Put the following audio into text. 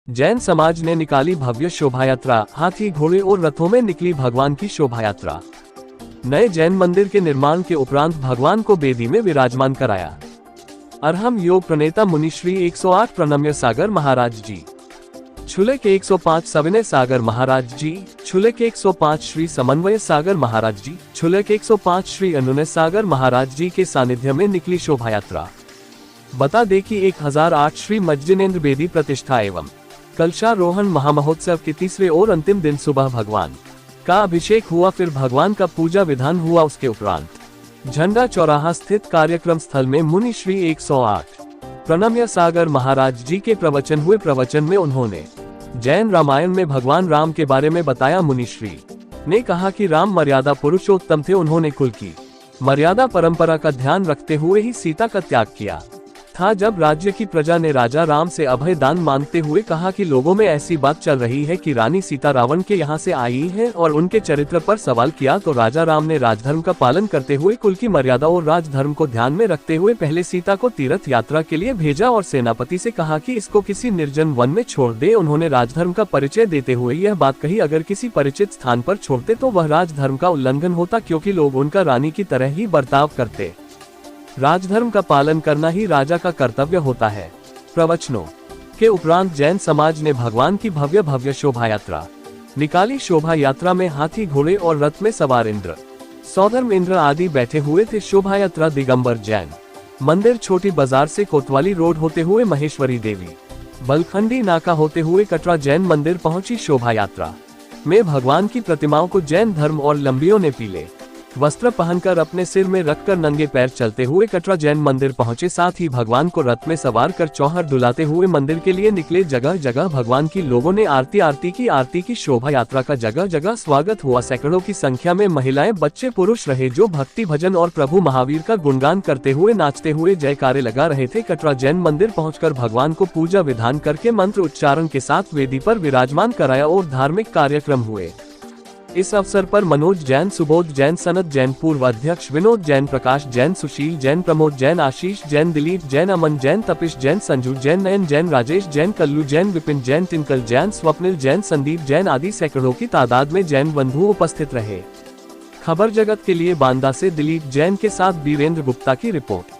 जैन समाज ने निकाली भव्य शोभायात्रा। हाथी, घोड़े और रथों में निकली भगवान की शोभायात्रा। नए जैन मंदिर के निर्माण के उपरांत भगवान को बेदी में विराजमान कराया। अरहम योग प्रणेता मुनिश्री 108 प्रणम्य सागर महाराज जी, छुले के 105 सविनय सागर महाराज जी, छुले के 105 श्री समन्वय सागर महाराज जी, छुले के 105 श्री अनुनय सागर महाराज जी के सानिध्य में निकली शोभायात्रा। बता दें कि 1008 श्री मज्जिनेन्द्र बेदी प्रतिष्ठा एवं कलशारोहण महामहोत्सव के तीसरे और अंतिम दिन सुबह भगवान का अभिषेक हुआ, फिर भगवान का पूजा विधान हुआ। उसके उपरांत झंडा चौराहा स्थित कार्यक्रम स्थल में मुनि श्री 108 प्रणम्य सागर महाराज जी के प्रवचन हुए। प्रवचन में उन्होंने जैन रामायण में भगवान राम के बारे में बताया। मुनिश्री ने कहा कि राम मर्यादा पुरुषोत्तम थे। उन्होंने कुल की मर्यादा परंपरा का ध्यान रखते हुए ही सीता का त्याग किया था। जब राज्य की प्रजा ने राजा राम से अभय दान मांगते हुए कहा कि लोगों में ऐसी बात चल रही है कि रानी सीता रावण के यहाँ से आई है और उनके चरित्र पर सवाल किया, तो राजा राम ने राजधर्म का पालन करते हुए कुल की मर्यादा और राजधर्म को ध्यान में रखते हुए पहले सीता को तीर्थ यात्रा के लिए भेजा और सेनापति से कहा कि इसको किसी निर्जन वन में छोड़ दे। उन्होंने राजधर्म का परिचय देते हुए यह बात कही, अगर किसी परिचित स्थान पर छोड़ते तो वह राजधर्म का उल्लंघन होता, क्योंकि लोग उनका रानी की तरह ही बर्ताव करते। राजधर्म का पालन करना ही राजा का कर्तव्य होता है। प्रवचनों के उपरांत जैन समाज ने भगवान की भव्य भव्य शोभायात्रा निकाली। शोभा यात्रा में हाथी, घोड़े और रथ में सवार इंद्र, सौधर्म इंद्र आदि बैठे हुए थे। शोभायात्रा दिगंबर जैन मंदिर छोटी बाजार से कोतवाली रोड होते हुए महेश्वरी देवी बलखंडी नाका होते हुए कटरा जैन मंदिर पहुंची। शोभायात्रा में भगवान की प्रतिमाओं को जैन धर्म और लंबियों ने पीले वस्त्र पहनकर अपने सिर में रखकर नंगे पैर चलते हुए कटरा जैन मंदिर पहुंचे। साथ ही भगवान को रथ में सवार कर चौहर डुलाते हुए मंदिर के लिए निकले। जगह जगह भगवान की लोगों ने आरती की शोभा यात्रा का जगह जगह स्वागत हुआ। सैकड़ों की संख्या में महिलाएं, बच्चे, पुरुष रहे जो भक्ति भजन और प्रभु महावीर का गुणगान करते हुए नाचते हुए जयकारे लगा रहे थे। कटरा जैन मंदिर पहुंचकर भगवान को पूजा विधान करके मंत्र उच्चारण के साथ वेदी पर विराजमान कराया और धार्मिक कार्यक्रम हुए। इस अवसर पर मनोज जैन, सुबोध जैन, सनत जैन, पूर्व अध्यक्ष विनोद जैन, प्रकाश जैन, सुशील जैन, प्रमोद जैन, आशीष जैन, दिलीप जैन, अमन जैन, तपिश जैन, संजू जैन, नयन जैन, राजेश जैन, कल्लू जैन, विपिन जैन, टिंकल जैन, स्वप्निल जैन, संदीप जैन आदि सैकड़ों की तादाद में जैन बंधु उपस्थित रहे। खबर जगत के लिए बांदा से दिलीप जैन के साथ बीरेंद्र गुप्ता की रिपोर्ट।